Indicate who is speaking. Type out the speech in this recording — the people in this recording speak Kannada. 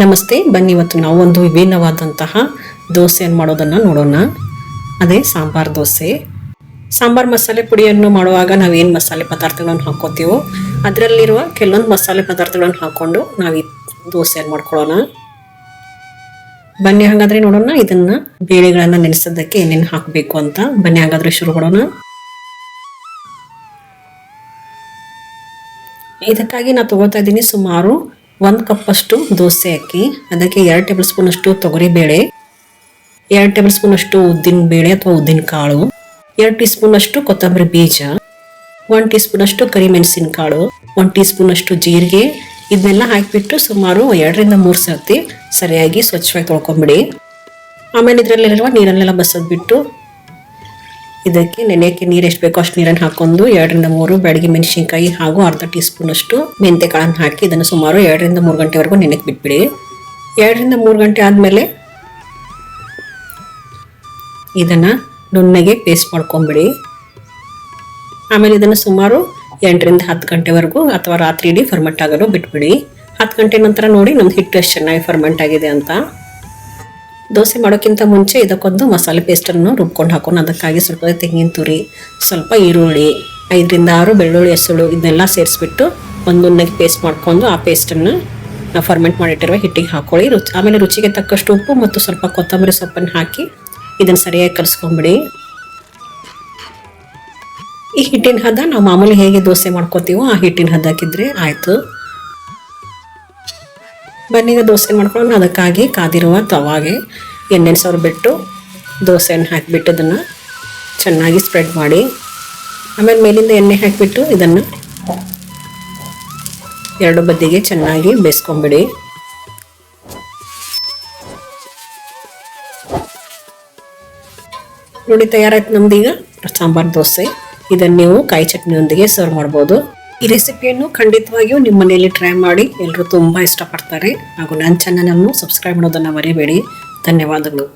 Speaker 1: ನಮಸ್ತೆ, ಬನ್ನಿ ಇವತ್ತು ನಾವು ಒಂದು ವಿಭಿನ್ನವಾದಂತಹ ದೋಸೆಯನ್ನು ಮಾಡೋದನ್ನು ನೋಡೋಣ. ಅದೇ ಸಾಂಬಾರ್ ದೋಸೆ. ಸಾಂಬಾರ್ ಮಸಾಲೆ ಪುಡಿಯನ್ನು ಮಾಡುವಾಗ ನಾವೇನು ಮಸಾಲೆ ಪದಾರ್ಥಗಳನ್ನು ಹಾಕೋತೀವೋ ಅದರಲ್ಲಿರುವ ಕೆಲವೊಂದು ಮಸಾಲೆ ಪದಾರ್ಥಗಳನ್ನು ಹಾಕ್ಕೊಂಡು ನಾವು ಈ ದೋಸೆಯನ್ನು ಮಾಡ್ಕೊಳ್ಳೋಣ. ಬನ್ನಿ ಹಾಗಾದರೆ ನೋಡೋಣ ಇದನ್ನು ಬೇಳೆಗಳನ್ನು ನೆನೆಸೋದಕ್ಕೆ ಏನೇನು ಹಾಕಬೇಕು ಅಂತ. ಬನ್ನಿ ಹಾಗಾದರೆ ಶುರು ಮಾಡೋಣ. ಇದಕ್ಕಾಗಿ ನಾನು ತಗೋತಾ ಇದ್ದೀನಿ ಸುಮಾರು 1 ಕಪ್ಪಷ್ಟು ದೋಸೆ ಅಕ್ಕಿ, ಅದಕ್ಕೆ 2 ಟೇಬಲ್ ಸ್ಪೂನ್ ಅಷ್ಟು ತೊಗರಿಬೇಳೆ, 2 ಟೇಬಲ್ ಸ್ಪೂನ್ ಅಷ್ಟು ಉದ್ದಿನ ಬೇಳೆ ಅಥವಾ ಉದ್ದಿನ ಕಾಳು, 2 ಟೀ ಸ್ಪೂನ್ ಅಷ್ಟು ಕೊತ್ತಂಬರಿ ಬೀಜ, 1 ಟೀ ಸ್ಪೂನ್ ಅಷ್ಟು ಕರಿಮೆಣಸಿನಕಾಳು, 1 ಟೀ ಸ್ಪೂನ್ ಅಷ್ಟು ಜೀರಿಗೆ. ಇದನ್ನೆಲ್ಲ ಹಾಕಿಬಿಟ್ಟು ಸುಮಾರು 2 ರಿಂದ 3 ಸರ್ತಿ ಸರಿಯಾಗಿ ಸ್ವಚ್ಛವಾಗಿ ತೊಳ್ಕೊಂಬಿಡಿ. ಆಮೇಲೆ ಇದರಲ್ಲಿರುವ ನೀರನ್ನೆಲ್ಲ ಬಸದ್ಬಿಟ್ಟು ಇದಕ್ಕೆ ನೆನೆಯಕ್ಕೆ ನೀರು ಎಷ್ಟು ಬೇಕೋ ಅಷ್ಟು ನೀರನ್ನು ಹಾಕೊಂಡು 2 ರಿಂದ 3 ಬ್ಯಾಡಗಿ ಮೆಣಸಿನಕಾಯಿ ಹಾಗೂ ಅರ್ಧ ಟೀ ಸ್ಪೂನ್ ಅಷ್ಟು ಮೆಂತೆ ಕಾಳನ್ನು ಹಾಕಿ ಇದನ್ನು ಸುಮಾರು 2 ರಿಂದ 3 ಗಂಟೆವರೆಗೂ ನೆನೆಕ್ಕೆ ಬಿಟ್ಬಿಡಿ. 2 ರಿಂದ 3 ಗಂಟೆ ಆದಮೇಲೆ ಇದನ್ನು ನುಣ್ಣಗೆ ಪೇಸ್ಟ್ ಮಾಡ್ಕೊಂಬಿಡಿ. ಆಮೇಲೆ ಇದನ್ನು ಸುಮಾರು 8 ರಿಂದ 10 ಗಂಟೆವರೆಗೂ ಅಥವಾ ರಾತ್ರಿ ಇಡೀ ಫರ್ಮೆಂಟ್ ಆಗಲು ಬಿಟ್ಬಿಡಿ. 10 ಗಂಟೆ ನಂತರ ನೋಡಿ ನಮ್ದು ಹಿಟ್ಟು ಎಷ್ಟು ಚೆನ್ನಾಗಿ ಫರ್ಮೆಂಟ್ ಆಗಿದೆ ಅಂತ. ದೋಸೆ ಮಾಡೋಕ್ಕಿಂತ ಮುಂಚೆ ಇದಕ್ಕೊಂದು ಮಸಾಲೆ ಪೇಸ್ಟನ್ನು ರುಬ್ಕೊಂಡು ಹಾಕೋಣ. ಅದಕ್ಕಾಗಿ ಸ್ವಲ್ಪ ತೆಂಗಿನ ತುರಿ, ಸ್ವಲ್ಪ ಈರುಳ್ಳಿ, 5 ರಿಂದ 6 ಬೆಳ್ಳುಳ್ಳಿ ಹೆಸಳು ಇದನ್ನೆಲ್ಲ ಸೇರಿಸ್ಬಿಟ್ಟು ಒಂದೊಂದಾಗಿ ಪೇಸ್ಟ್ ಮಾಡ್ಕೊಂಡು ಆ ಪೇಸ್ಟನ್ನು ನಾವು ಫರ್ಮೆಂಟ್ ಮಾಡಿಟ್ಟಿರುವ ಹಿಟ್ಟಿಗೆ ಹಾಕೊಳ್ಳಿ. ಆಮೇಲೆ ರುಚಿಗೆ ತಕ್ಕಷ್ಟು ಉಪ್ಪು ಮತ್ತು ಸ್ವಲ್ಪ ಕೊತ್ತಂಬರಿ ಸೊಪ್ಪನ್ನು ಹಾಕಿ ಇದನ್ನು ಸರಿಯಾಗಿ ಕಲಿಸ್ಕೊಂಬಿಡಿ. ಈ ಹಿಟ್ಟಿನ ಹದ ನಾವು ಮಾಮೂಲಿ ಹೇಗೆ ದೋಸೆ ಮಾಡ್ಕೋತೀವೋ ಆ ಹಿಟ್ಟಿನ ಹದಕ್ಕಿದ್ರೆ ಆಯಿತು. ಬನ್ನೀಗ ದೋಸೆ ಮಾಡ್ಕೊಂಡು ಅದಕ್ಕಾಗಿ ಕಾದಿರುವ ತವಾಗೆ ಎಣ್ಣೆ ಬಿಟ್ಟು ದೋಸೆಯನ್ನು ಹಾಕಿಬಿಟ್ಟು ಅದನ್ನು ಚೆನ್ನಾಗಿ ಸ್ಪ್ರೆಡ್ ಮಾಡಿ, ಆಮೇಲೆ ಮೇಲಿಂದ ಎಣ್ಣೆ ಹಾಕಿಬಿಟ್ಟು ಇದನ್ನು 2 ಬದಿಗೆ ಚೆನ್ನಾಗಿ ಬೇಯಿಸ್ಕೊಂಬಿಡಿ. ನೋಡಿ ತಯಾರಾಯ್ತು ನಮ್ದೀಗ ಸಾಂಬಾರ್ ದೋಸೆ. ಇದನ್ನು ನೀವು ಕಾಯಿ ಚಟ್ನಿಯೊಂದಿಗೆ ಸರ್ವ್ ಮಾಡ್ಬೋದು. ಈ ರೆಸಿಪಿಯನ್ನು ಖಂಡಿತವಾಗಿಯೂ ನಿಮ್ಮ ಮನೆಯಲ್ಲಿ ಟ್ರೈ ಮಾಡಿ, ಎಲ್ಲರೂ ತುಂಬ ಇಷ್ಟಪಡ್ತಾರೆ. ಹಾಗೂ ನನ್ನ ಚಾನಲನ್ನು ಸಬ್ಸ್ಕ್ರೈಬ್ ಮಾಡೋದನ್ನು ಮರಿಬೇಡಿ. ಧನ್ಯವಾದಗಳು.